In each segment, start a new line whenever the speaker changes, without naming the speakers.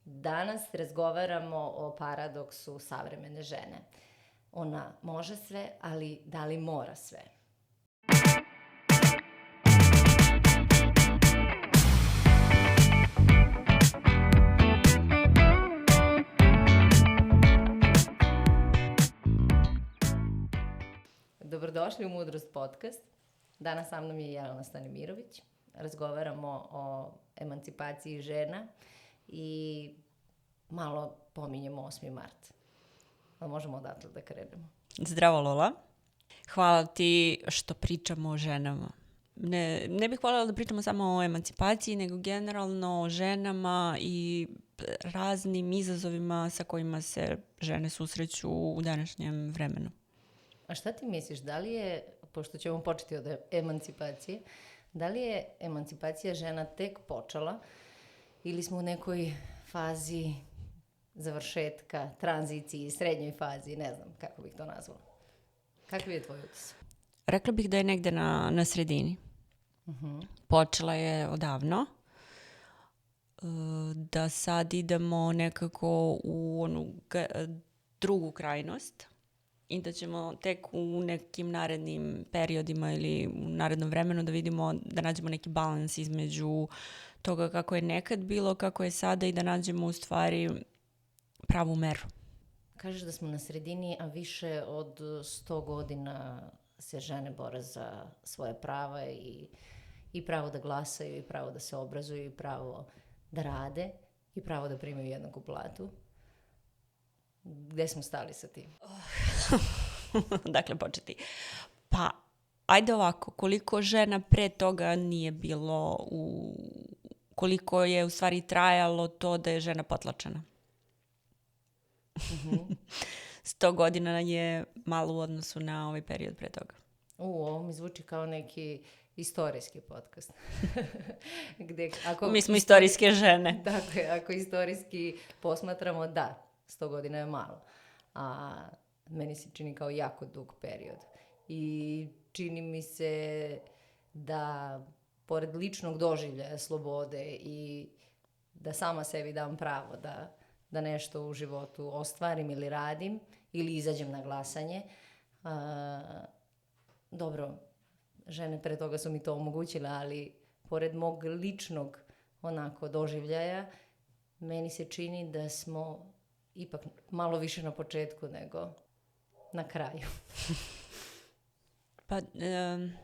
Danas razgovaramo o paradoksu savremene žene. Ona može sve, ali da li mora sve? Dobrodošli u Mudrost podcast. Danas sa mnom je Jelena Stanimirović. Razgovaramo o emancipaciji žena i malo pominjemo 8. mart. Ali možemo odatle da krenemo.
Zdravo, Lola. Hvala ti što pričamo o ženama. Ne bih voljela da pričamo samo o emancipaciji, nego generalno o ženama i raznim izazovima sa kojima se žene susreću u današnjem vremenu.
A šta ti misliš, da li je, pošto ćemo početi od emancipacije, da li je emancipacija žena tek počela ili smo u nekoj fazi završetka, tranziciji, srednjoj fazi, ne znam kako bih to nazvala? Kakav je tvoj utisak?
Rekla bih da je negde na sredini. Počela je odavno. Da sad idemo nekako u onu drugu krajnost i da ćemo tek u nekim narednim periodima ili u narednom vremenu da vidimo, da nađemo neki balans između toga kako je nekad bilo, kako je sada i da nađemo u stvari pravu meru.
Kažeš da smo na sredini, a više od 100 godina se žene bore za svoje prava i pravo da glasaju, i pravo da se obrazuju, i pravo da rade, i pravo da primaju jednaku platu. Gde smo stali sa tim?
Dakle, početi. Pa, ajde ovako, koliko žena pre toga nije bilo, koliko je u stvari trajalo to da je žena potlačena? 100 godina je malo u odnosu na ovaj period pre toga.
Ovo mi zvuči kao neki istorijski podcast.
Mi smo istorijske žene.
Dakle, ako istorijski posmatramo, da, 100 godina je malo. A meni se čini kao jako dug period. I čini mi se da, pored ličnog doživljaja slobode i da sama sebi dam pravo da nešto u životu ostvarim ili radim ili izađem na glasanje. Dobro, žene pre toga su mi to omogućile, ali pored mog ličnog onako doživljaja, meni se čini da smo ipak malo više na početku nego na kraju.
Pa,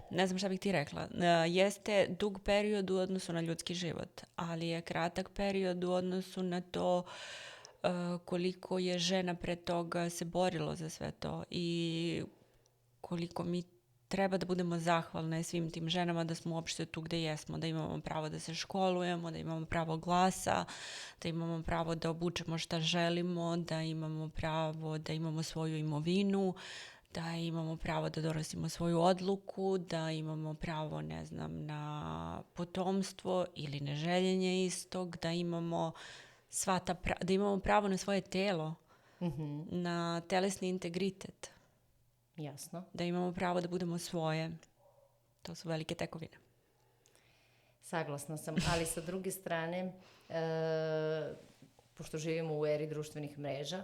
ne znam šta bih ti rekla. Jeste dug period u odnosu na ljudski život, ali je kratak period u odnosu na to koliko je žena pre toga se borilo za sve to i koliko mi treba da budemo zahvalne svim tim ženama da smo uopšte tu gde jesmo, da imamo pravo da se školujemo, da imamo pravo glasa, da imamo pravo da obučemo šta želimo, da imamo pravo da imamo svoju imovinu, da imamo pravo da donosimo svoju odluku, da imamo pravo, ne znam, na potomstvo ili neželjenje istog, da imamo da imamo pravo na svoje telo, na telesni integritet.
Jasno.
Da imamo pravo da budemo svoje. To su velike tekovine.
Saglasna sam, ali sa druge strane, pošto živimo u eri društvenih mreža,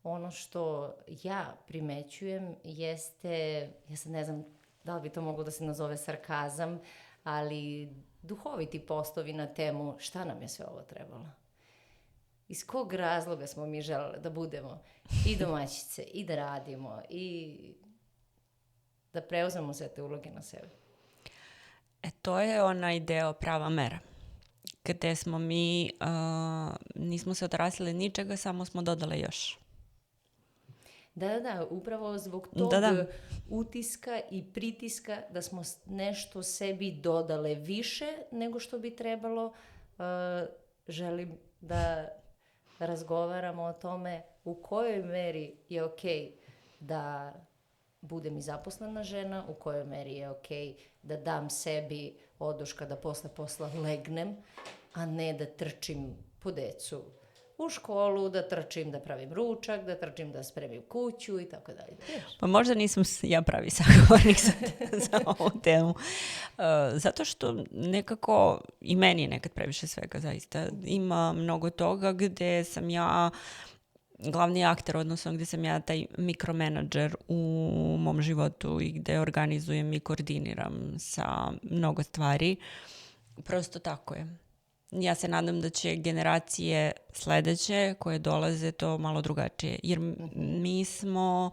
ono što ja primećujem jeste, ja sad ne znam da li bi to moglo da se nazove sarkazam, ali duhoviti postovi na temu šta nam je sve ovo trebalo. Iz kog razloga smo mi želeli da budemo i domaćice, i da radimo, i da preuzmemo sve te uloge na sebe?
To je onaj deo prava mera. Gde smo mi, nismo se odrasili ničega, samo smo dodale još.
Da, upravo zbog tog utiska i pritiska da smo nešto sebi dodale više nego što bi trebalo, želim da razgovaramo o tome u kojoj meri je okej da budem i zaposlena žena, u kojoj meri je okej da dam sebi oduška da posle posla legnem, a ne da trčim po decu u školu, da trčim da pravim ručak, da trčim da spremim kuću i tako dalje.
Pa možda nisam ja pravi sagovornik za ovu temu. Zato što nekako i meni je nekad previše svega zaista. Ima mnogo toga gde sam ja glavni akter, odnosno gde sam ja taj mikromenadžer u mom životu i gde organizujem i koordiniram sa mnogo stvari. Prosto tako je. Ja se nadam da će generacije sledeće koje dolaze to malo drugačije. Jer mi smo,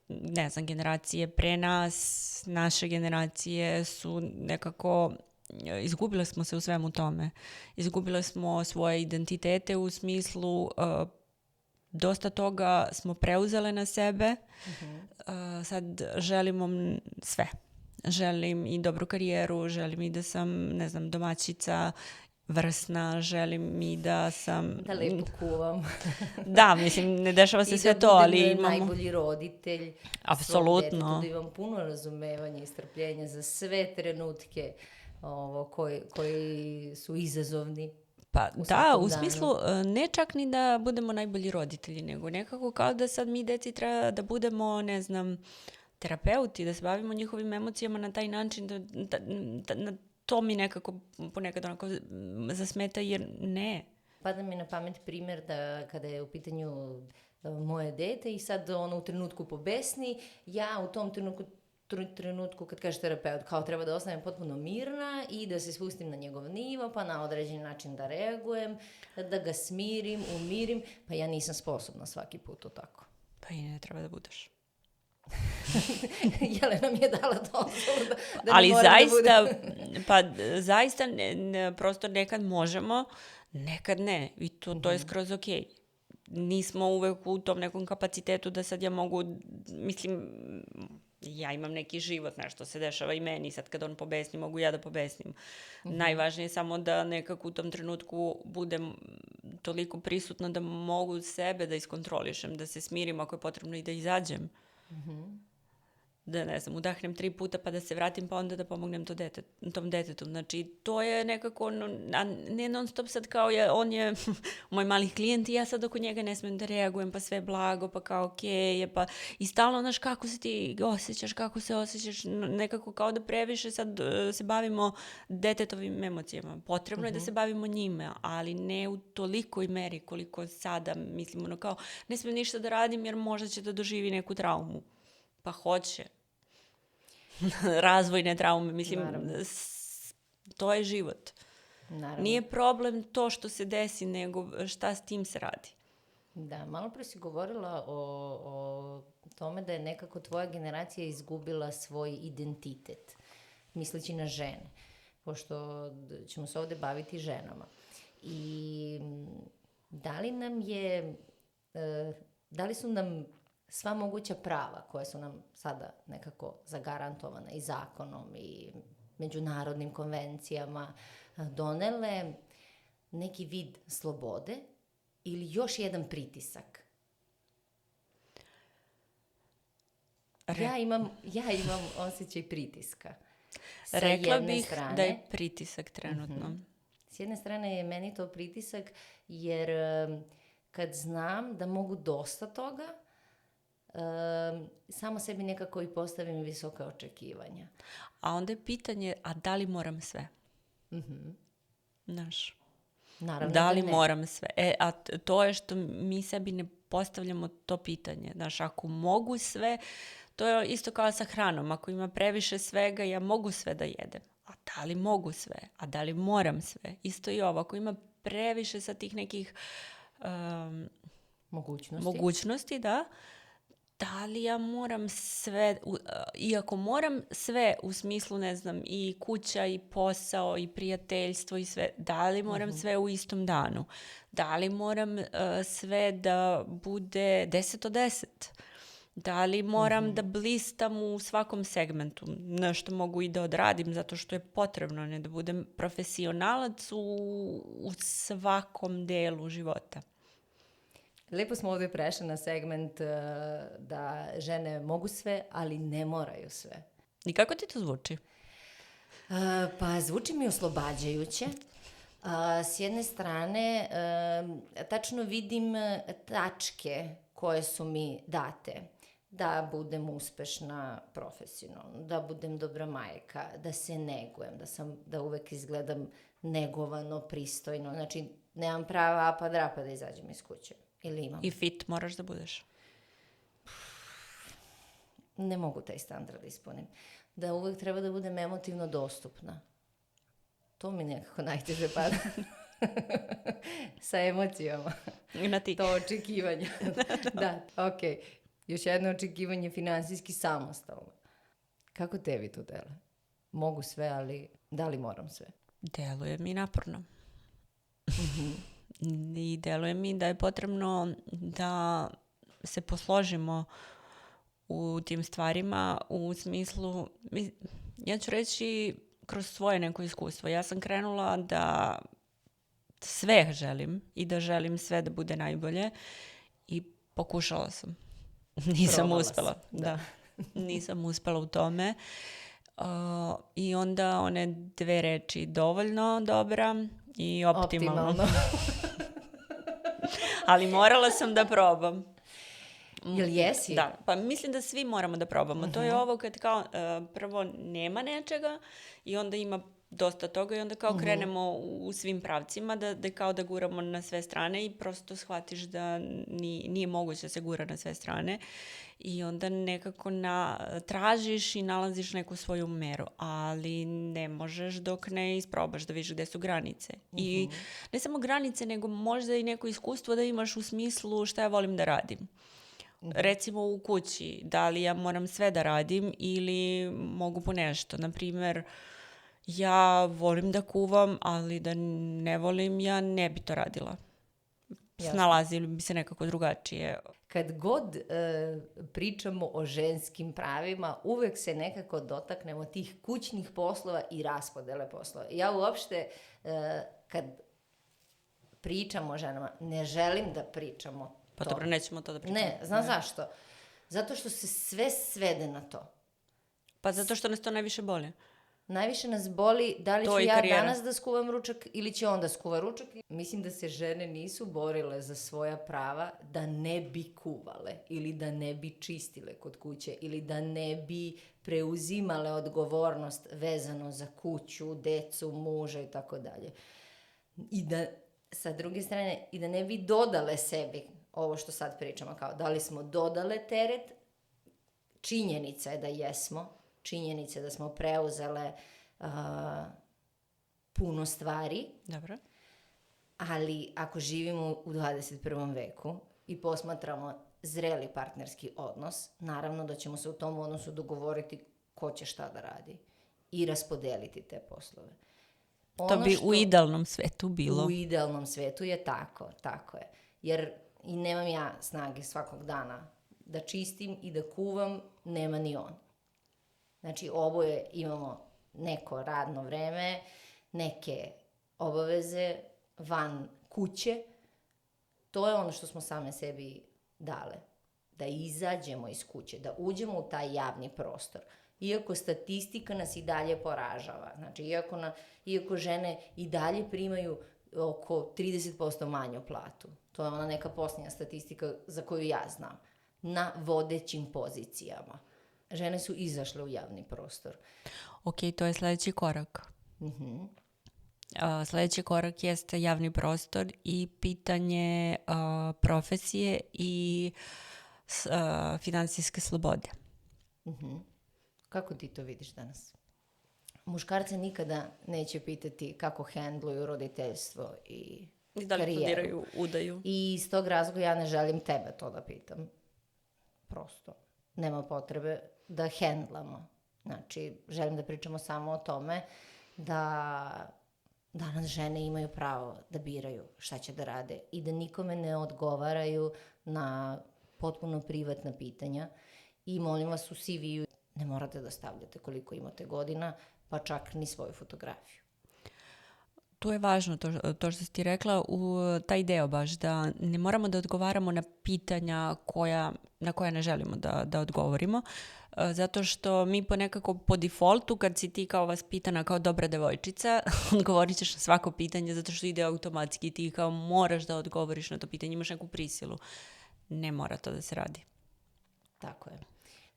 ne znam, generacije pre nas, naše generacije su nekako, izgubile smo se u svemu tome. Izgubile smo svoje identitete u smislu dosta toga smo preuzele na sebe. Sad želimo sve. Želim i dobru karijeru, želim i da sam, ne znam, domaćica, vrsna, želim i da sam...
Da lepo kuvam.
Da, mislim, ne dešava se sve to, ali imamo...
I da budem najbolji roditelj.
Apsolutno.
Da imam puno razumevanja i strpljenja za sve trenutke koji su izazovni.
Pa da, u smislu ne čak ni da budemo najbolji roditelji, nego nekako kao da sad mi deci treba da budemo, ne znam, terapeuti, da se bavimo njihovim emocijama na taj način, da to mi nekako ponekad onako zasmeta, jer ne.
Pada mi na pamet primjer da kada je u pitanju moje dete i sad ono u trenutku pobesni, ja u tom trenutku kad kaže terapeut, kao treba da ostanem potpuno mirna i da se spustim na njegov nivo, pa na određeni način da reagujem, da ga smirim, umirim, pa ja nisam sposobna svaki put to tako.
Pa i ne treba da budeš.
Jelena mi je dala dozvolu da
ali
ne moram
zaista,
da budem.
Pa zaista prosto nekad možemo, nekad ne. I to je skroz okej. Nismo uvek u tom nekom kapacitetu da sad ja mogu, mislim, ja imam neki život, nešto se dešava i meni, sad kad on pobesni, mogu ja da pobesnim. Najvažnije je samo da nekako u tom trenutku budem toliko prisutna da mogu sebe da iskontrolišem, da se smirim ako je potrebno i da izađem. Da, ne znam, udahnem 3 puta pa da se vratim pa onda da pomognem tom detetu. Znači, to je nekako, ne non stop sad kao on je moj mali klijent i ja sad oko njega ne smem da reagujem pa sve blago, pa kao okej, pa i stalno, znaš, kako se ti osjećaš, kako se osjećaš, nekako kao da previše sad se bavimo detetovim emocijama. Potrebno je da se bavimo njime, ali ne u tolikoj meri koliko sada mislimo, ono kao, ne smem ništa da radim jer možda će da doživi neku traumu. Pa hoće. Razvojne traume, mislim, to je život.
Naravno.
Nije problem to što se desi, nego šta s tim se radi.
Da, malo pre si govorila o tome da je nekako tvoja generacija izgubila svoj identitet, misleći na žene, pošto ćemo se ovde baviti ženama. I da li su nam sva moguća prava koja su nam sada nekako zagarantovana i zakonom i međunarodnim konvencijama donele neki vid slobode ili još jedan pritisak? Ja imam osjećaj pritiska.
Rekla bih da je pritisak trenutno.
S jedne strane je meni to pritisak jer kad znam da mogu dosta toga, samo sebi nekako i postavim visoka očekivanja.
A onda je pitanje, a da li moram sve? Znaš,
naravno
da li
ne.
moram sve? A to je što mi sebi ne postavljamo to pitanje. Znaš, ako mogu sve, to je isto kao sa hranom. Ako ima previše svega, ja mogu sve da jedem. A da li mogu sve? A da li moram sve? Isto i ovo. Ako ima previše sa tih nekih mogućnosti, da li ja moram sve, iako moram sve u smislu, ne znam, i kuća, i posao, i prijateljstvo, i sve, da li moram sve u istom danu? Da li moram sve da bude 10 od 10? Da li moram da blistam u svakom segmentu? Nešto mogu i da odradim zato što je potrebno, ne da budem profesionalac u svakom delu života.
Lepo smo ovdje prešli na segment da žene mogu sve, ali ne moraju sve.
I kako ti to zvuči?
Pa zvuči mi oslobađajuće, S jedne strane, tačno vidim tačke koje su mi date. Da budem uspešna profesionalno, da budem dobra majka, da se negujem, da uvek izgledam negovano, pristojno. Znači, nemam prava apa drapa da izađem iz kuće. Ili imam?
I fit moraš da budeš.
Ne mogu taj standard ispunim. Da uvek treba da budem emotivno dostupna. To mi nekako najteže pada. Sa emocijama.
I na ti.
To očekivanje. Da, okej. Još jedno očekivanje finansijski samostalno. Kako tebi to dele? Mogu sve, ali da li moram sve?
Deluje mi naporno. I deluje mi da je potrebno da se posložimo u tim stvarima u smislu, ja ću reći kroz svoje neko iskustvo. Ja sam krenula da sve želim i da želim sve da bude najbolje i pokušala sam. Nisam
Probala
uspela.
sam,
Da. Nisam uspela u tome. I onda one dve reči dovoljno dobra i optimalno. Ali morala sam da probam.
Jel jesi?
Da, pa mislim da svi moramo da probamo. To je ovo kad kao prvo nema nečega i onda ima dosta toga i onda kao krenemo u svim pravcima da kao da guramo na sve strane i prosto shvatiš da nije moguće da se gura na sve strane i onda nekako tražiš i nalaziš neku svoju meru, ali ne možeš dok ne isprobaš da vidiš gde su granice. I ne samo granice, nego možda i neko iskustvo da imaš u smislu šta ja volim da radim. Recimo u kući, da li ja moram sve da radim ili mogu po nešto. Naprimjer, ja volim da kuvam, ali da ne volim, ja ne bi to radila. Snalazili bi se nekako drugačije.
Kad god pričamo o ženskim pravima, uvek se nekako dotaknemo tih kućnih poslova i raspodele poslova. Ja uopšte, kad pričamo o ženama, ne želim da pričamo
Pa dobro, nećemo to da pričamo.
Ne, znam zašto. Zato što se sve svede na to.
Pa zato što nas to najviše boli.
Najviše nas boli da li ću ja danas da skuvam ručak ili će on da skuva ručak. Mislim da se žene nisu borile za svoja prava da ne bi kuvale ili da ne bi čistile kod kuće ili da ne bi preuzimale odgovornost vezano za kuću, decu, muža i tako dalje. I da, sa druge strane, i da ne bi dodale sebi ovo što sad pričamo, kao da li smo dodale teret, činjenica je da jesmo, činjenica je da smo preuzele puno stvari.
Dobro.
Ali ako živimo u 21. veku i posmatramo zreli partnerski odnos, naravno da ćemo se u tom odnosu dogovoriti ko će šta da radi i raspodeliti te poslove.
To bi u idealnom svetu bilo.
U idealnom svetu je tako je. Jer i nemam ja snage svakog dana da čistim i da kuvam, nema ni on. Znači, oboje imamo neko radno vreme, neke obaveze van kuće. To je ono što smo same sebi dale. Da izađemo iz kuće, da uđemo u taj javni prostor. Iako statistika nas i dalje poražava. Znači, iako žene i dalje primaju oko 30% manju platu. To je ona neka posljednja statistika za koju ja znam. Na vodećim pozicijama. Žene su izašle u javni prostor.
Ok, to je sljedeći korak. Sljedeći korak jeste javni prostor i pitanje profesije i finansijske slobode.
Kako ti to vidiš danas? Muškarce nikada neće pitati kako hendluju roditeljstvo i
da li
karijeru.
planiraju udaju.
I iz tog razloga ja ne želim tebe to da pitam. Prosto. Nema potrebe da hendlamo. Znači, želim da pričamo samo o tome da danas žene imaju pravo da biraju šta će da rade i da nikome ne odgovaraju na potpuno privatna pitanja. I molim vas, u CV-u ne morate da stavljate koliko imate godina, pa čak ni svoju fotografiju.
Tu je važno to što si ti rekla, taj deo baš, da ne moramo da odgovaramo na pitanja na koja ne želimo da odgovorimo, zato što mi nekako po defaultu, kad si ti kao vaspitana kao dobra devojčica, odgovorit ćeš na svako pitanje zato što ide automatski, ti kao moraš da odgovoriš na to pitanje, imaš neku prisilu. Ne mora to da se radi.
Tako je.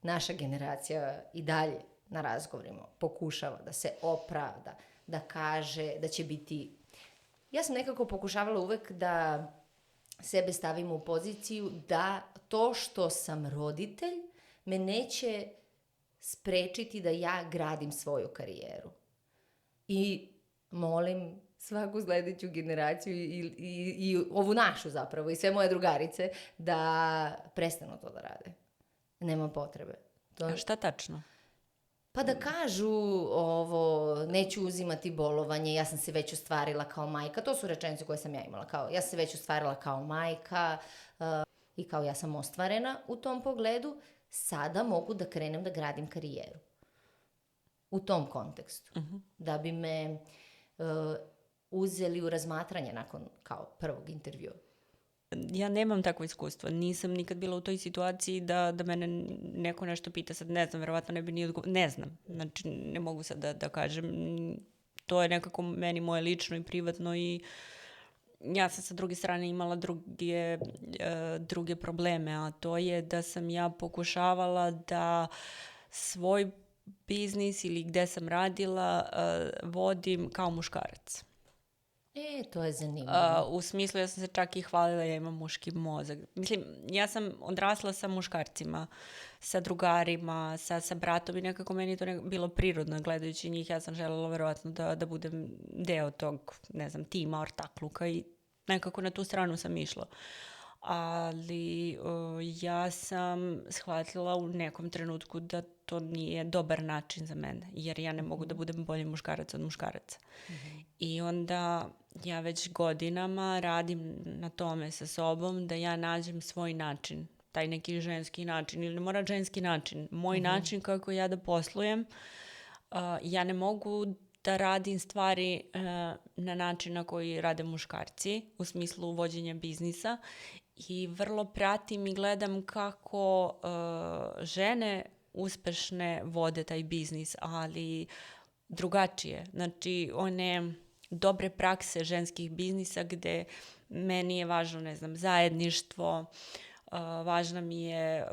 Naša generacija i dalje na razgovorima pokušava da se opravda, da kaže da će biti... Ja sam nekako pokušavala uvek da sebe stavim u poziciju da to što sam roditelj me neće sprečiti da ja gradim svoju karijeru. I molim svaku sledeću generaciju i ovu našu zapravo i sve moje drugarice da prestanu to da rade. Nema potrebe.
A šta tačno?
Pa da kažu neću uzimati bolovanje, ja sam se već ostvarila kao majka. To su rečenice koje sam ja imala. Kao, ja sam se već ostvarila kao majka i kao ja sam ostvarena u tom pogledu. Sada mogu da krenem da gradim karijeru. U tom kontekstu. Da bi me uzeli u razmatranje nakon kao prvog intervjua.
Ja nemam takvo iskustvo. Nisam nikad bila u toj situaciji da mene neko nešto pita. Sad ne znam, verovatno ne bi ni odgovorila. Ne znam. Znači, ne mogu sad da kažem. To je nekako meni moje lično i privatno i ja sam sa druge strane imala druge probleme, a to je da sam ja pokušavala da svoj biznis ili gde sam radila vodim kao muškarac.
To je zanimljivo.
U smislu, ja sam se čak i hvalila, ja imam muški mozak. Mislim, ja sam odrasla sa muškarcima, sa drugarima, sa bratom i nekako meni to bilo prirodno gledajući njih. Ja sam želela verovatno da budem deo tog, ne znam, tima, ortakluka i nekako na tu stranu sam išla. Ali ja sam shvatila u nekom trenutku da to nije dobar način za mene, jer ja ne mogu da budem bolji muškarac od muškaraca. I onda ja već godinama radim na tome sa sobom da ja nađem svoj način, taj neki ženski način, ili ne mora ženski način, moj način kako ja da poslujem. Ja ne mogu da radim stvari na način na koji rade muškarci, u smislu vođenja biznisa, i vrlo pratim i gledam kako žene uspešne vode taj biznis, ali drugačije. Znači, one dobre prakse ženskih biznisa gde meni je važno, ne znam, zajedništvo, važna mi je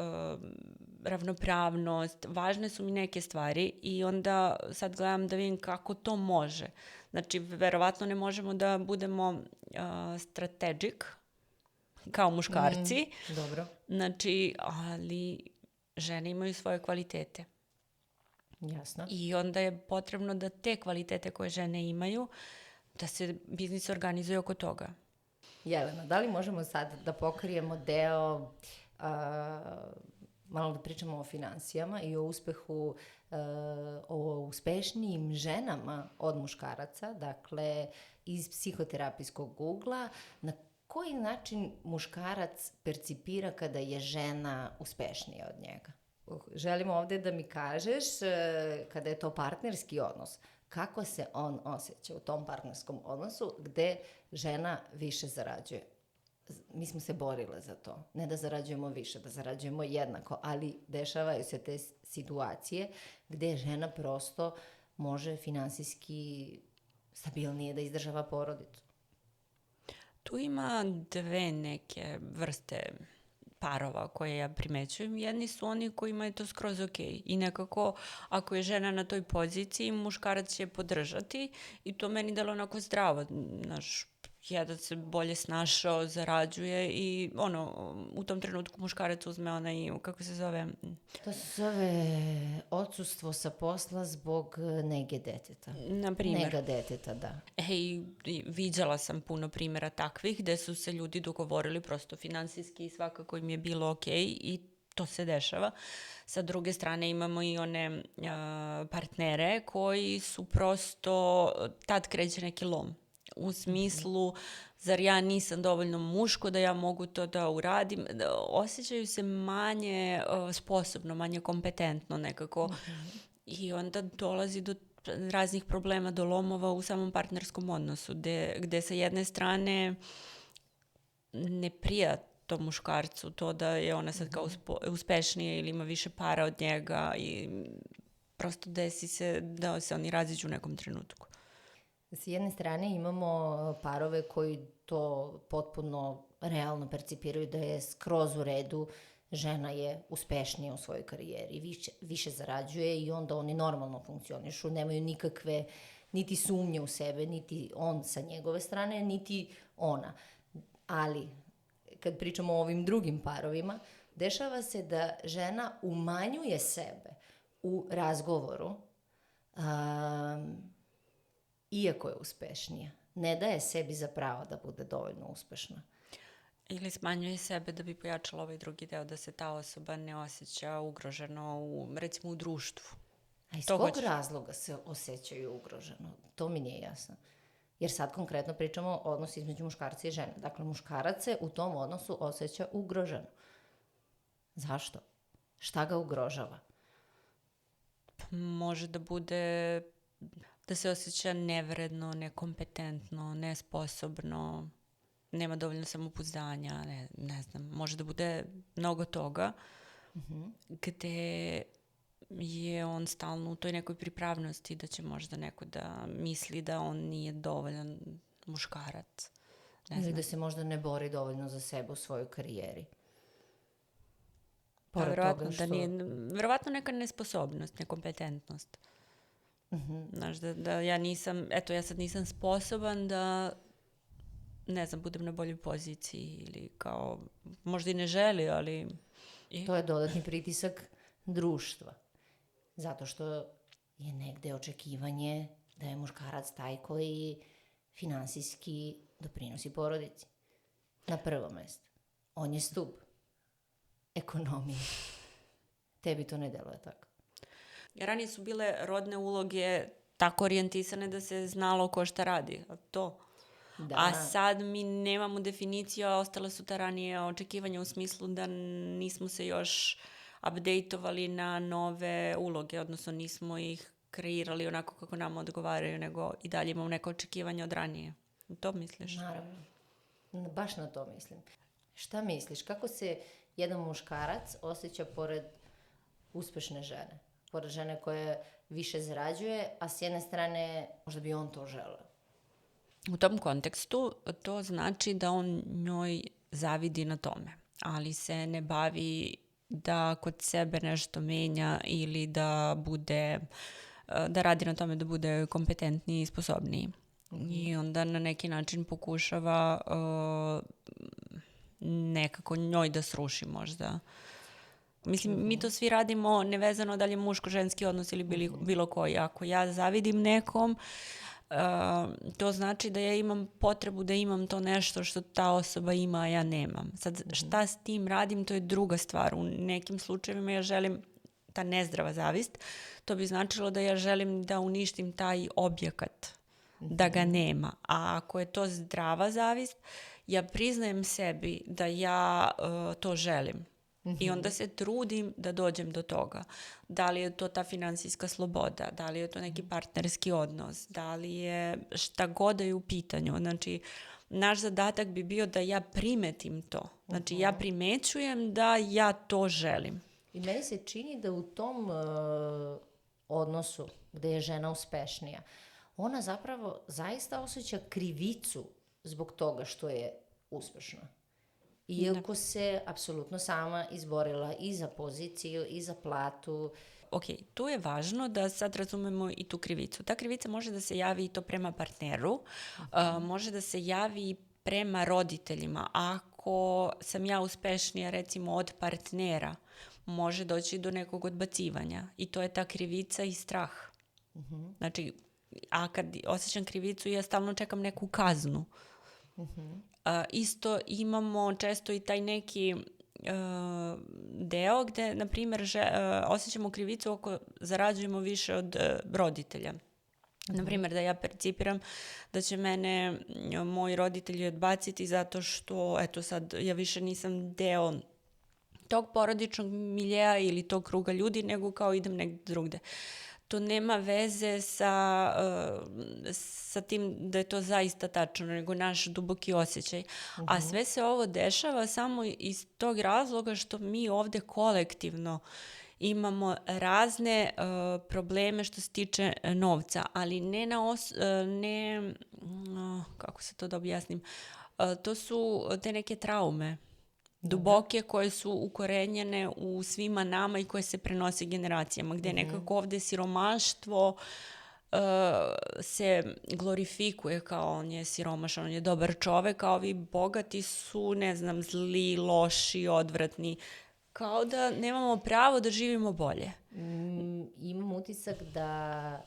ravnopravnost, važne su mi neke stvari i onda sad gledam da vidim kako to može. Znači, verovatno ne možemo da budemo strategic kao muškarci.
Dobro.
Znači, ali žene imaju svoje kvalitete.
Jasno.
I onda je potrebno da te kvalitete koje žene imaju, da se biznis organizuje oko toga.
Jelena, da li možemo sad da pokrijemo deo, malo da pričamo o finansijama i o uspehu, o uspešnijim ženama od muškaraca, dakle iz psihoterapijskog ugla, na koji način muškarac percipira kada je žena uspešnija od njega? Želim ovde da mi kažeš, kada je to partnerski odnos, kako se on osjeća u tom partnerskom odnosu gde žena više zarađuje. Mi smo se borile za to. Ne da zarađujemo više, da zarađujemo jednako, ali dešavaju se te situacije gde žena prosto može finansijski stabilnije da izdržava porodicu.
Tu ima dve neke vrste parova koje ja primećujem. Jedni su oni kojima je to skroz ok. I nekako, ako je žena na toj poziciji, muškarac će podržati i to meni delo onako zdravo. Znaš, jedan se bolje snašao, zarađuje i u tom trenutku muškarac uzme onaj, kako se zove?
To se zove odsustvo sa posla zbog nege deteta.
Na primjer.
Nega deteta, da.
Viđala sam puno primjera takvih gde su se ljudi dogovorili prosto finansijski i svakako im je bilo ok i to se dešava. Sa druge strane imamo i one partnere koji su prosto, tad kreće neki lom. U smislu, zar ja nisam dovoljno muško da ja mogu to da uradim. Osjećaju se manje sposobno, manje kompetentno nekako. I onda dolazi do raznih problema do lomova u samom partnerskom odnosu, gde sa jedne strane ne prija tom muškarcu to da je ona sad kao uspešnija ili ima više para od njega i prosto desi se da se oni raziđu u nekom trenutku.
S jedne strane imamo parove koji to potpuno realno percipiraju da je skroz u redu, žena je uspešnija u svojoj karijeri, više zarađuje i onda oni normalno funkcionišu, nemaju nikakve niti sumnje u sebe, niti on sa njegove strane, niti ona. Ali, kad pričamo o ovim drugim parovima, dešava se da žena umanjuje sebe u razgovoru, iako je uspešnija. Ne daje sebi za pravo da bude dovoljno uspešna.
Ili smanjuje sebe da bi pojačala ovaj drugi deo, da se ta osoba ne osjeća ugroženo recimo u društvu.
A iz kog razloga se osjećaju ugroženo? To mi nije jasno. Jer sad konkretno pričamo o odnosu između muškarca i žene. Dakle, muškarac se u tom odnosu osjeća ugroženo. Zašto? Šta ga ugrožava?
Može da bude da se osjeća nevredno, nekompetentno, nesposobno, nema dovoljno samopouzdanja, ne znam, može da bude mnogo toga gde je on stalno u toj nekoj pripravnosti da će možda neko da misli da on nije dovoljan muškarac.
Ili da se možda ne bori dovoljno za sebe u svojoj karijeri.
Pa verovatno neka nesposobnost, nekompetentnost. Znaš, da ja nisam, ja sad nisam sposoban da, ne znam, budem na boljoj poziciji ili kao, možda i ne želi, ali...
To je dodatni pritisak društva. Zato što je negde očekivanje da je muškarac taj koji finansijski doprinosi porodici. Na prvo mesto. On je stub ekonomije. Tebi to ne deluje tako.
Ranije su bile rodne uloge tako orijentisane da se znalo ko šta radi.
Da.
A sad mi nemamo definiciju, a ostale su ta ranije očekivanja u smislu da nismo se još updateovali na nove uloge, odnosno nismo ih kreirali onako kako nam odgovaraju, nego i dalje imamo neka očekivanja od ranije. To misliš?
Naravno. Baš na to mislim. Šta misliš? Kako se jedan muškarac osjeća pored uspešne žene? Pored žene koja više zarađuje, a s jedne strane možda bi on to želeo.
U tom kontekstu to znači da on njoj zavidi na tome, ali se ne bavi da kod sebe nešto menja ili da radi na tome da bude kompetentniji i sposobniji. I onda na neki način pokušava nekako njoj da sruši možda. Mislim, mi to svi radimo nevezano da li je muško-ženski odnos ili bilo koji. Ako ja zavidim nekom, to znači da ja imam potrebu da imam to nešto što ta osoba ima, a ja nemam. Sad, šta s tim radim, to je druga stvar. U nekim slučajevima ja želim ta nezdrava zavist. To bi značilo da ja želim da uništim taj objekat, da ga nema. A ako je to zdrava zavist, ja priznajem sebi da ja to želim. I onda se trudim da dođem do toga. Da li je to ta finansijska sloboda, da li je to neki partnerski odnos, da li je šta god da je u pitanju. Znači, naš zadatak bi bio da ja primetim to. Znači, ja primećujem da ja to želim.
I meni se čini da u tom odnosu gde je žena uspešnija, ona zapravo zaista osjeća krivicu zbog toga što je uspešna. Iako se apsolutno sama izborila i za poziciju i za platu.
Ok, tu je važno da sad razumemo i tu krivicu. Ta krivica može da se javi i to prema partneru, može da se javi i prema roditeljima. Ako sam ja uspešnija recimo od partnera, može doći do nekog odbacivanja i to je ta krivica i strah. Znači, a kad osjećam krivicu, ja stalno čekam neku kaznu. Isto imamo često i taj neki deo gde, na primjer, osjećamo krivicu ako zarađujemo više od roditelja. Na primjer, da ja percipiram da će mene moji roditelji odbaciti zato što, eto sad, ja više nisam deo tog porodičnog miljeja ili tog kruga ljudi, nego kao idem negdje drugde. to nema veze sa tim da je to zaista tačno, nego naš duboki osjećaj. A sve se ovo dešava samo iz tog razloga što mi ovde kolektivno imamo razne probleme što se tiče novca, ali ne kako se to da objasnim, to su te neke traume duboke koje su ukorenjene u svima nama i koje se prenose generacijama, gde nekako ovde siromaštvo se glorifikuje kao on je siromašan, on je dobar čovek, a ovi bogati su, ne znam, zli, loši, odvratni. Kao da nemamo pravo da živimo bolje.
Imam utisak da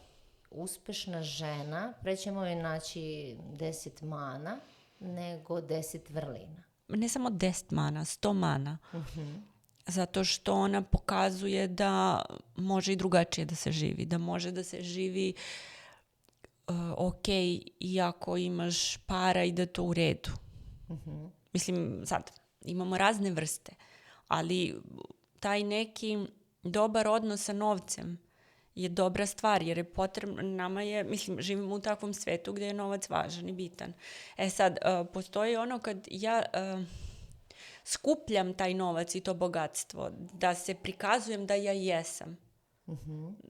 uspešna žena, prećemo je naći 10 mana, nego 10 vrlina.
Ne samo 10 mana, 100 mana. Zato što ona pokazuje da može i drugačije da se živi. Da može da se živi ok, iako imaš para i da to u redu. Mislim, sad, imamo razne vrste, ali taj neki dobar odnos sa novcem je dobra stvar, jer je potrebno, nama je, mislim, živimo u takvom svetu gde je novac važan i bitan. Sad, postoji ono kad ja skupljam taj novac i to bogatstvo, da se prikazujem da ja jesam.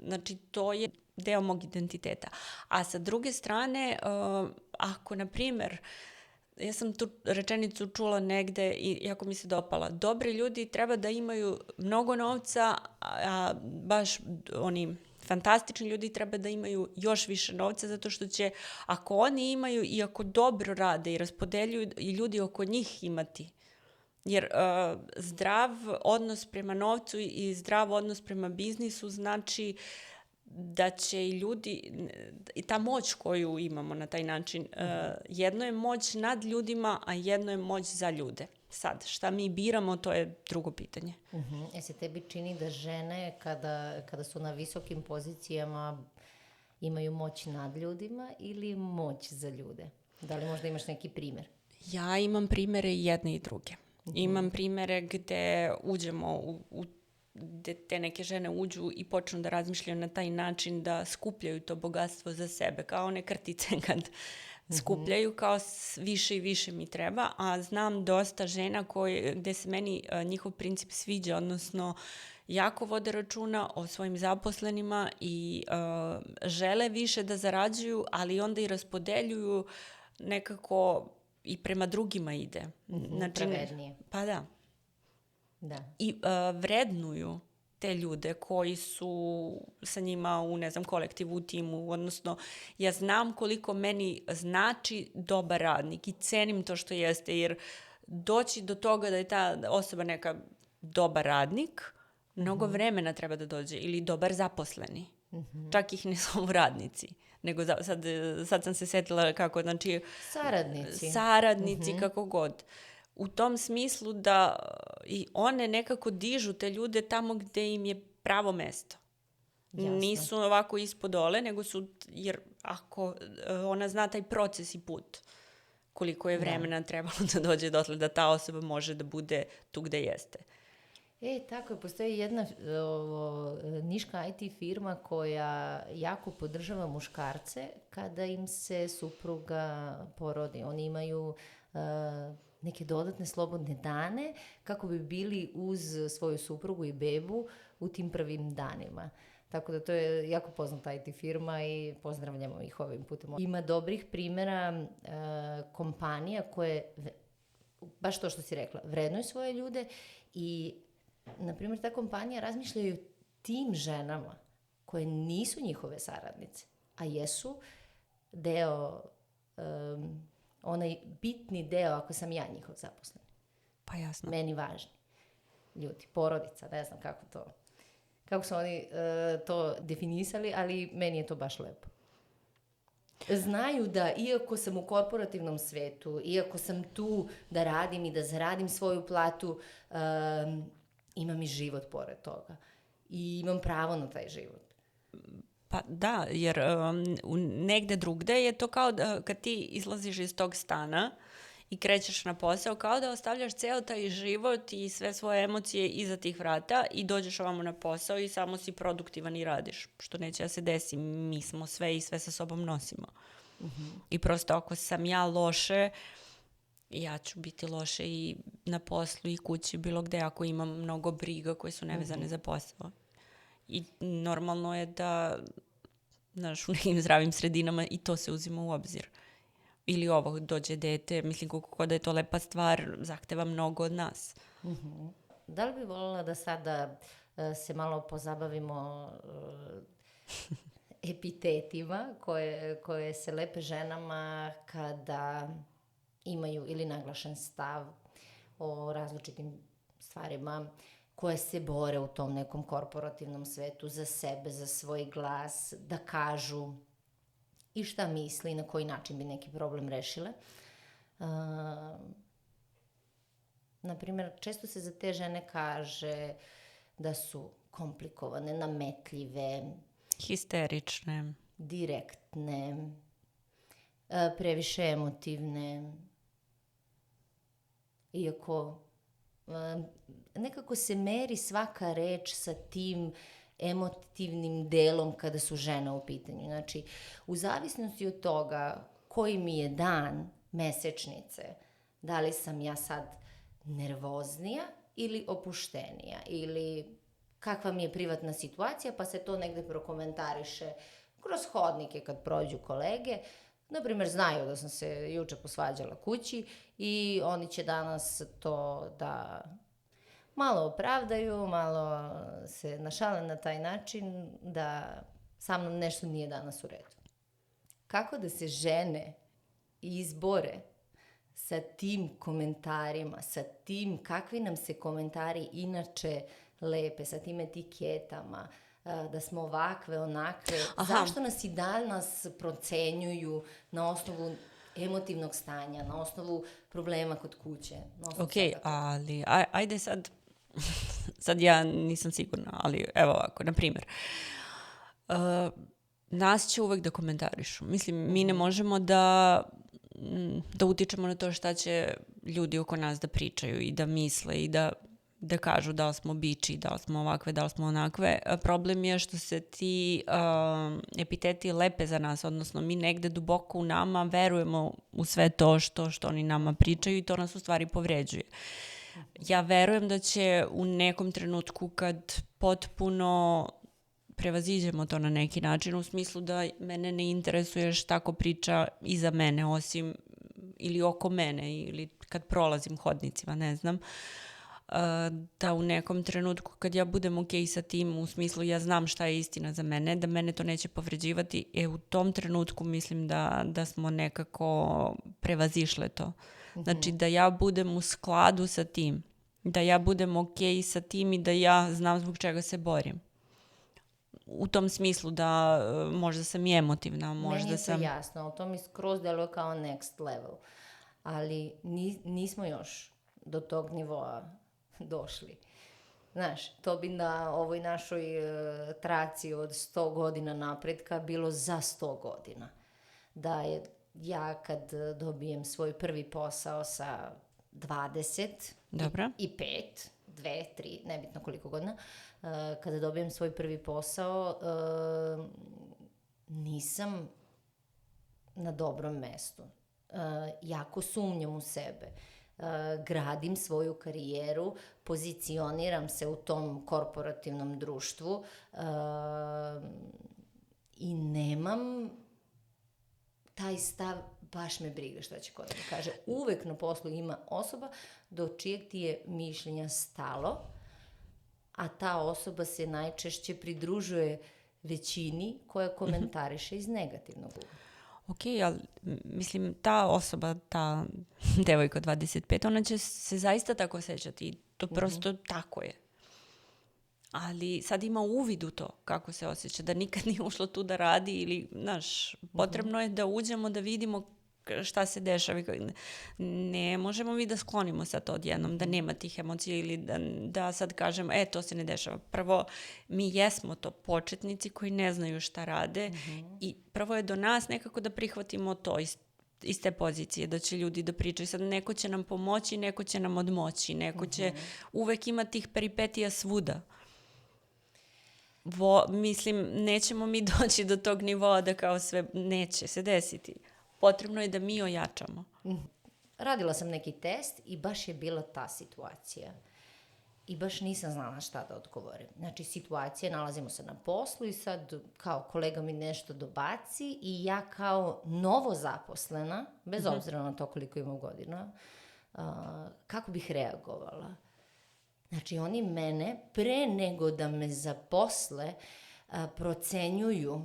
Znači, to je deo mog identiteta. A sa druge strane, ako, na primer, ja sam tu rečenicu čula negde i jako mi se dopala. Dobri ljudi treba da imaju mnogo novca, a baš oni fantastični ljudi treba da imaju još više novca, zato što će, ako oni imaju i ako dobro rade i raspodeljuju, i ljudi oko njih imati. Jer zdrav odnos prema novcu i zdrav odnos prema biznisu znači da će i ljudi, i ta moć koju imamo na taj način, jedno je moć nad ljudima, a jedno je moć za ljude. Sad, šta mi biramo, to je drugo pitanje.
Se tebi čini da žene kada su na visokim pozicijama imaju moć nad ljudima ili moć za ljude? Da li možda imaš neki primer?
Ja imam primere i jedne i druge. Imam primere gde uđemo gde te neke žene uđu i počnu da razmišljaju na taj način da skupljaju to bogatstvo za sebe, kao one krtice kad skupljaju, kao više i više mi treba, a znam dosta žena gde se meni njihov princip sviđa, odnosno jako vode računa o svojim zaposlenima i žele više da zarađuju, ali onda i raspodeljuju nekako i prema drugima ide. Znači,
pravednije.
Pa da. I vrednuju te ljude koji su sa njima u, ne znam, kolektivu, u timu, odnosno ja znam koliko meni znači dobar radnik i cenim to što jeste, jer doći do toga da je ta osoba neka dobar radnik, mnogo vremena treba da dođe, ili dobar zaposleni. Čak ih ne zovu radnici, nego sad sam se setila kako, znači... Saradnici, kako god. U tom smislu da i one nekako dižu te ljude tamo gde im je pravo mesto. Jasno. Nisu ovako ispod dole, nego su, jer ako ona zna taj proces i put, koliko je vremena trebalo da dođe dotle da ta osoba može da bude tu gde jeste.
Tako je, postoji jedna niška IT firma koja jako podržava muškarce kada im se supruga porodi. Oni imaju neke dodatne slobodne dane kako bi bili uz svoju suprugu i bebu u tim prvim danima. Tako da to je jako poznata IT firma i pozdravljamo ih ovim putem. Ima dobrih primjera kompanija koje, baš to što si rekla, vrednuju svoje ljude i, na primjer, ta kompanija razmišljaju tim ženama koje nisu njihove saradnice, a jesu deo... onaj bitni deo ako sam ja njihov zaposlen.
Pa jasno.
Meni važni ljudi, porodica, ne znam kako su oni to definisali, ali meni je to baš lepo. Znaju da iako sam u korporativnom svetu, iako sam tu da radim i da zaradim svoju platu, imam i život pored toga. I imam pravo na taj život.
Pa da, jer negde drugde je to kao kad ti izlaziš iz tog stana i krećeš na posao, kao da ostavljaš ceo taj život i sve svoje emocije iza tih vrata i dođeš ovamo na posao i samo si produktivan i radiš, što neće da se desi. Mi smo sve i sve sa sobom nosimo. I prosto ako sam ja loše, ja ću biti loše i na poslu i kući, bilo gde, ako imam mnogo briga koje su nevezane za posao. I normalno je da, znaš, u nekim zdravim sredinama i to se uzima u obzir. Ili ovo, dođe dete, mislim koliko da je to lepa stvar, zahteva mnogo od nas.
Da li bi voljela da sada se malo pozabavimo epitetima koje se lepe ženama kada imaju ili naglašen stav o različitim stvarima koje se bore u tom nekom korporativnom svetu za sebe, za svoj glas, da kažu i šta misli i na koji način bi neki problem rešile. Naprimjer, često se za te žene kaže da su komplikovane, nametljive,
histerične,
direktne, previše emotivne, iako nekako se meri svaka reč sa tim emotivnim delom kada su žene u pitanju. Znači, u zavisnosti od toga koji mi je dan mesečnice, da li sam ja sad nervoznija ili opuštenija, ili kakva mi je privatna situacija, pa se to negde prokomentariše kroz hodnike kad prođu kolege. Naprimjer, znaju da sam se juče posvađala kući i oni će danas to da malo opravdaju, malo se našale na taj način da sa mnom nešto nije danas u redu. Kako da se žene izbore sa tim komentarima, sa tim kakvi nam se komentari inače lepe, sa tim etiketama, da smo ovakve, onakve. Zašto nas i danas procenjuju na osnovu emotivnog stanja, na osnovu problema kod kuće?
Ok, ali ajde sad, sad ja nisam sigurna, ali evo ovako, na primjer, nas će uvek da komentarišu. Mislim, mi ne možemo da utičemo na to šta će ljudi oko nas da pričaju i da misle i da kažu da li smo biči, da li smo ovakve, da li smo onakve. Problem je što se ti epiteti lepe za nas, odnosno mi negde duboko u nama verujemo u sve to što oni nama pričaju i to nas u stvari povređuje. Ja verujem da će u nekom trenutku kad potpuno prevaziđemo to na neki način, u smislu da mene ne interesuje šta ko priča iza mene, osim ili oko mene, ili kad prolazim hodnicima, ne znam, da u nekom trenutku kad ja budem ok sa tim, u smislu ja znam šta je istina za mene, da mene to neće povređivati, u tom trenutku mislim da smo nekako prevazišle to. Znači da ja budem u skladu sa tim, da ja budem ok sa tim i da ja znam zbog čega se borim. U tom smislu da možda sam i emotivna, možda sam...
Meni je to jasno, ali to mi skroz deluje kao next level. Ali nismo još do tog nivoa došli. Znaš, to bi na ovoj našoj traci od 100 godina napretka bilo za 100 godina. Da je ja kad dobijem svoj prvi posao sa 20
Dobro.
i 5, 2, 3, nebitno koliko godina, kada dobijem svoj prvi posao, nisam na dobrom mestu. Jako sumnjam u sebe. Gradim svoju karijeru, pozicioniram se u tom korporativnom društvu i nemam taj stav, baš me briga šta će ko da mi kaže. Uvek na poslu ima osoba do čijeg ti je mišljenja stalo, a ta osoba se najčešće pridružuje većini koja komentariše iz negativnog ugla.
Ok, ali mislim, ta osoba, ta devojka od 25, ona će se zaista tako osjećati i to prosto tako je. Ali sad ima uvid u to kako se osjeća, da nikad nije ušlo tu da radi ili, znaš, potrebno je da uđemo da vidimo šta se dešava. Ne možemo mi da sklonimo sad to odjednom, da nema tih emocija ili da sad kažem, to se ne dešava. Prvo, mi jesmo to početnici koji ne znaju šta rade i prvo je do nas nekako da prihvatimo to. iz te pozicije, da će ljudi da pričaju. Sad neko će nam pomoći, neko će nam odmoći, neko će uvek imati tih peripetija svuda. Mislim, nećemo mi doći do tog nivoa da kao sve neće se desiti. Potrebno je da mi ojačamo.
Radila sam neki test i baš je bila ta situacija. I baš nisam znala šta da odgovorim. Znači, situacija, nalazimo se na poslu i sad kao kolega mi nešto dobaci i ja kao novo zaposlena, bez obzira na to koliko imam godina, kako bih reagovala? Znači, oni mene, pre nego da me zaposle, procenjuju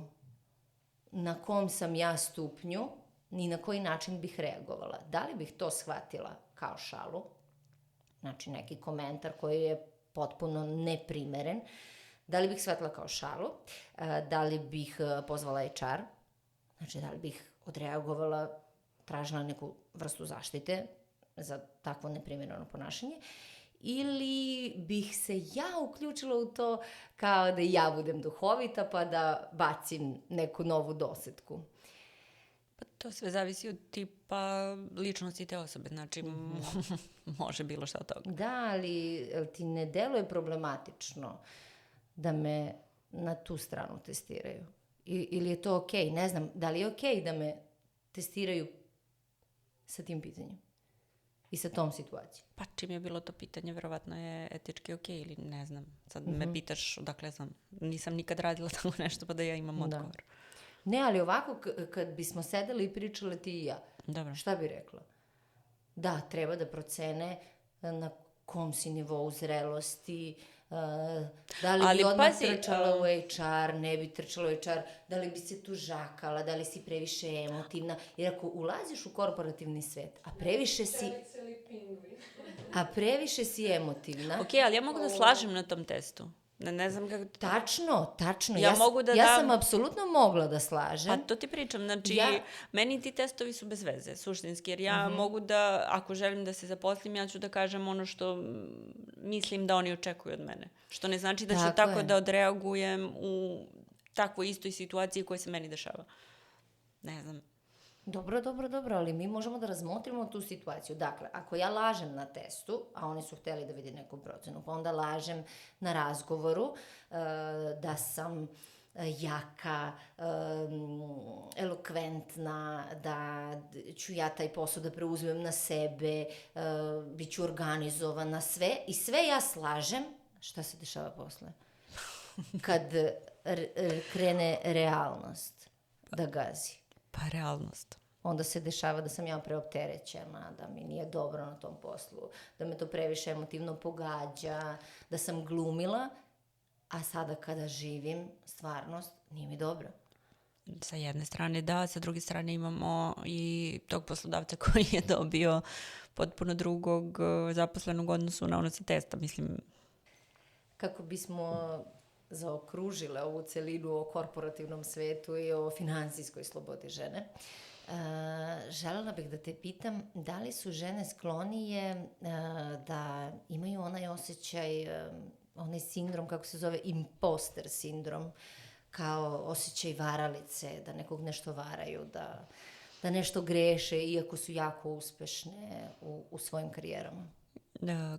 na kom sam ja stupnju ni na koji način bih reagovala. Da li bih to shvatila kao šalu? Znači, neki komentar koji je potpuno neprimeren. Da li bih shvatila kao šalu? Da li bih pozvala HR? Znači, da li bih odreagovala, tražila neku vrstu zaštite za takvo neprimereno ponašanje? Ili bih se ja uključila u to kao da ja budem duhovita pa da bacim neku novu dosetku?
Pa to sve zavisi od tipa ličnosti te osobe, znači može bilo šta od toga.
Da, ali ti ne deluje problematično da me na tu stranu testiraju? Ili je to okej? Ne znam, da li je okej da me testiraju sa tim pitanjem i sa tom situacijom?
Pa čim je bilo to pitanje, verovatno je etički okej ili ne znam. Sad me pitaš odakle znam. Nisam nikad radila tako nešto pa da ja imam odgovor.
Ne, ali ovako kad bismo sedeli i pričale ti i ja,
Dobro.
Šta bi rekla? Da, treba da procene na kom si nivou zrelosti, da li bi odmah trčala u HR, ne bi trčala u HR, da li bi se tu žakala, da li si previše emotivna. Jer ako ulaziš u korporativni svet, a previše si emotivna...
Ok, ali ja mogu da slažem na tom testu. Ne znam kako...
Tačno.
Ja
sam apsolutno mogla da slažem.
Pa to ti pričam, znači, meni ti testovi su bez veze, suštinski, jer ja mogu da, ako želim da se zaposlim, ja ću da kažem ono što mislim da oni očekuju od mene. Što ne znači da ću tako da odreagujem u takvoj istoj situaciji koja se meni dešava. Ne znam.
Dobro, ali mi možemo da razmotrimo tu situaciju. Dakle, ako ja lažem na testu, a oni su hteli da vidi neku procenu, pa onda lažem na razgovoru da sam jaka, elokventna, da ću ja taj posao da preuzmem na sebe, bit ću organizovana, sve. I sve ja slažem. Šta se dešava posle? Kad krene realnost da gazi.
Pa realnost.
Onda se dešava da sam ja preopterećena, da mi nije dobro na tom poslu, da me to previše emotivno pogađa, da sam glumila, a sada kada živim stvarnost, nije mi dobro.
Sa jedne strane da, sa druge strane imamo i tog poslodavca koji je dobio potpuno drugog zaposlenog odnosu na ono sa testa, mislim.
Kako bismo zaokružile ovu celinu o korporativnom svetu i o finansijskoj slobodi žene, želela bih da te pitam da li su žene sklonije da imaju onaj osjećaj, onaj sindrom, kako se zove, imposter sindrom, kao osjećaj varalice, da nekog nešto varaju, da nešto greše iako su jako uspešne u svojim karijerama.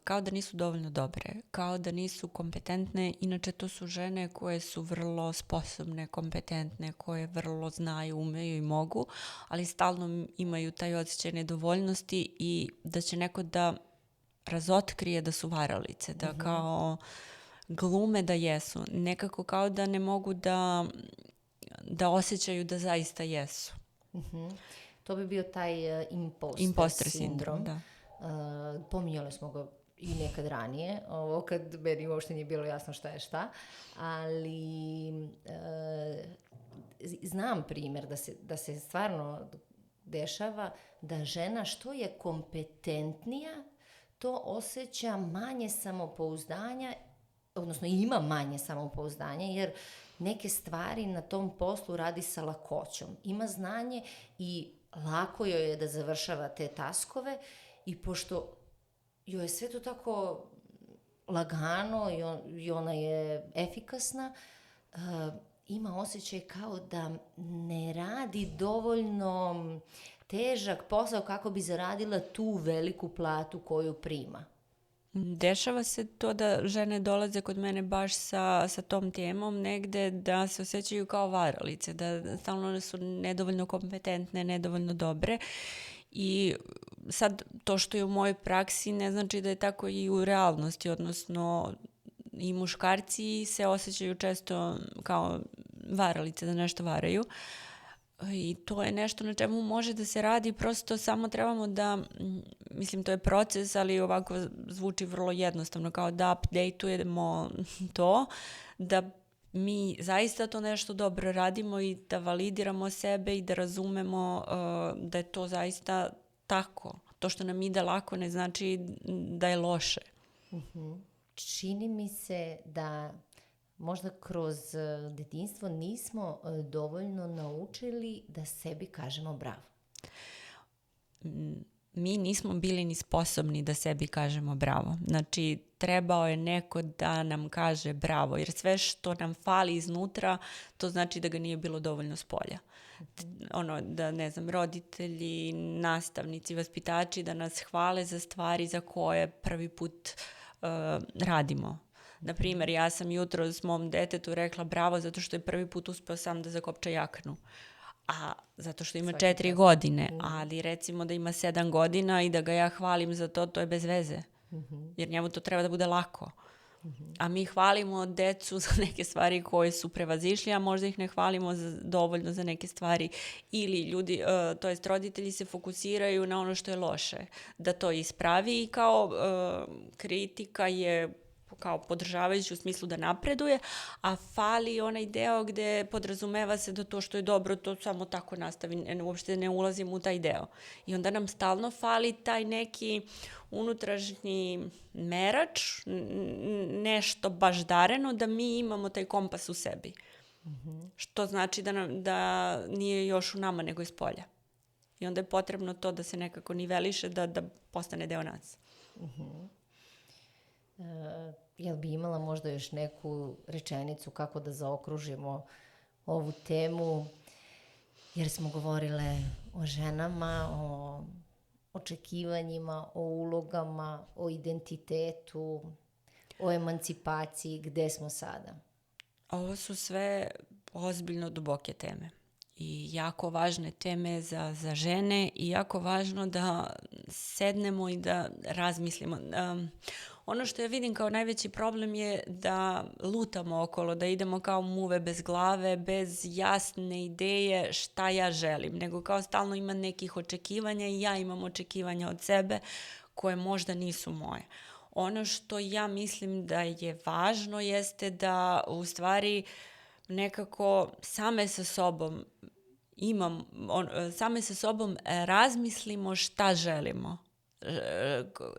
Kao da nisu dovoljno dobre, kao da nisu kompetentne. Inače, to su žene koje su vrlo sposobne, kompetentne, koje vrlo znaju, umeju i mogu, ali stalno imaju taj osjećaj nedovoljnosti i da će neko da razotkrije da su varalice, da kao glume da jesu. Nekako kao da ne mogu da osjećaju da zaista jesu.
To bi bio taj imposter sindrom. Da. Pominjali smo ga i nekad ranije, ovo kad meni uopšte nije bilo jasno šta je šta, ali znam primjer da se stvarno dešava da žena što je kompetentnija, to osjeća manje samopouzdanja, odnosno ima manje samopouzdanja, jer neke stvari na tom poslu radi sa lakoćom. Ima znanje i lako joj je da završava te taskove. I pošto joj je sve to tako lagano i ona je efikasna, ima osjećaj kao da ne radi dovoljno težak posao kako bi zaradila tu veliku platu koju prima.
Dešava se to da žene dolaze kod mene baš sa tom temom negde da se osjećaju kao varalice, da stalno su nedovoljno kompetentne, nedovoljno dobre i sad to što je u mojoj praksi ne znači da je tako i u realnosti, odnosno i muškarci se osjećaju često kao varalice, da nešto varaju. I to je nešto na čemu može da se radi, prosto samo trebamo da, mislim to je proces, ali ovako zvuči vrlo jednostavno, kao da updateujemo to, da mi zaista to nešto dobro radimo i da validiramo sebe i da razumemo da je to zaista tako. To što nam ide lako ne znači da je loše.
Čini mi se da možda kroz detinjstvo nismo dovoljno naučili da sebi kažemo bravo.
Mi nismo bili ni sposobni da sebi kažemo bravo. Znači, trebao je neko da nam kaže bravo, jer sve što nam fali iznutra, to znači da ga nije bilo dovoljno spolja. Da, ne znam, roditelji, nastavnici, vaspitači da nas hvale za stvari za koje prvi put radimo. Naprimjer, ja sam jutros mom detetu rekla bravo zato što je prvi put uspeo sam da zakopča jaknu. A zato što ima 4 godine, ali recimo da ima 7 godina i da ga ja hvalim za to, to je bez veze. Jer njemu to treba da bude lako. A mi hvalimo decu za neke stvari koje su prevazišli, a možda ih ne hvalimo dovoljno za neke stvari. Ili ljudi, to jest roditelji se fokusiraju na ono što je loše. Da to ispravi i kao kritika je kao podržavajući u smislu da napreduje, a fali onaj deo gde podrazumeva se da to što je dobro, to samo tako nastavi, uopšte ne ulazim u taj deo. I onda nam stalno fali taj neki unutrašnji merač, nešto baždareno, da mi imamo taj kompas u sebi. Što znači da nije još u nama, nego iz polja. I onda je potrebno to da se nekako niveliše, da postane deo nas.
Jel bi imala možda još neku rečenicu kako da zaokružimo ovu temu, jer smo govorile o ženama, o očekivanjima, o ulogama, o identitetu, o emancipaciji, gde smo sada?
Ovo su sve ozbiljno duboke teme i jako važne teme za žene i jako važno da sednemo i da razmislimo. Ono što ja vidim kao najveći problem je da lutamo okolo, da idemo kao muve bez glave, bez jasne ideje šta ja želim, nego kao stalno ima nekih očekivanja i ja imam očekivanja od sebe koje možda nisu moje. Ono što ja mislim da je važno jeste da u stvari nekako same sa sobom razmislimo šta želimo.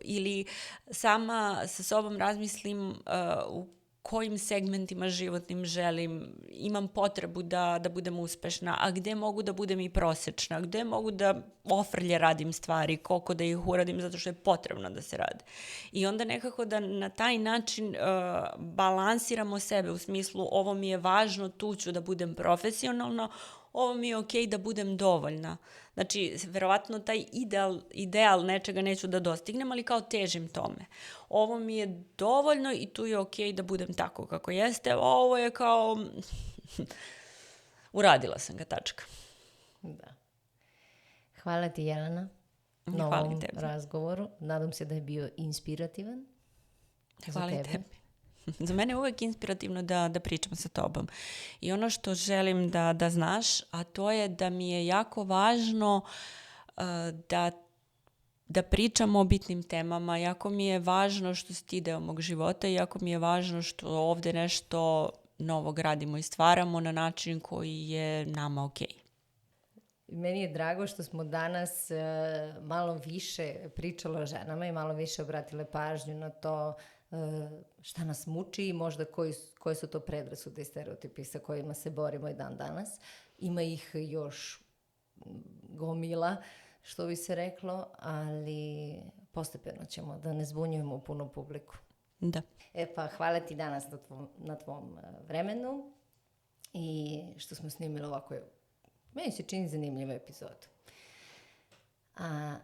Ili sama sa sobom razmislim u kojim segmentima životnim imam potrebu da budem uspešna, a gde mogu da budem i prosečna, gde mogu da ofrlje radim stvari, koliko da ih uradim zato što je potrebno da se rade. I onda nekako da na taj način balansiramo sebe u smislu ovo mi je važno, tu ću da budem profesionalno, ovo mi je okej da budem dovoljna. Znači, verovatno taj ideal nečega neću da dostignem, ali kao težim tome. Ovo mi je dovoljno i tu je okej da budem tako kako jeste. Ovo je kao uradila sam ga, tačka.
Da. Hvala ti, Jelena, na ovom razgovoru. Nadam se da je bio inspirativan.
Hvala tebi. Za mene je uvek inspirativno da pričam sa tobom. I ono što želim da znaš, a to je da mi je jako važno da pričamo o bitnim temama. Jako mi je važno što si ti deo mog života i jako mi je važno što ovde nešto novo gradimo i stvaramo na način koji je nama okej.
Meni je drago što smo danas malo više pričale o ženama i malo više obratile pažnju na to šta nas muči i možda koje su to predrasude i stereotipi sa kojima se borimo i dan danas. Ima ih još gomila, što bi se reklo, ali postepeno ćemo da ne zbunjujemo puno publiku.
Da.
Pa hvala ti danas na tvom vremenu i što smo snimili ovako, meni se čini zanimljivu epizodu. A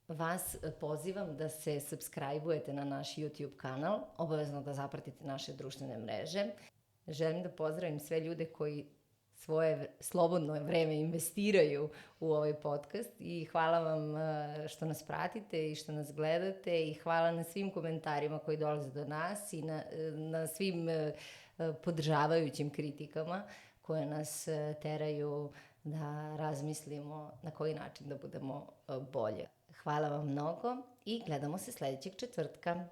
vas pozivam da se subscribe-ujete na naš YouTube kanal, obavezno da zapratite naše društvene mreže. Želim da pozdravim sve ljude koji svoje slobodno vreme investiraju u ovaj podcast i hvala vam što nas pratite i što nas gledate i hvala na svim komentarima koji dolaze do nas i na svim podržavajućim kritikama koje nas teraju da razmislimo na koji način da budemo bolje. Hvala vam mnogo i gledamo se sledećeg četvrtka.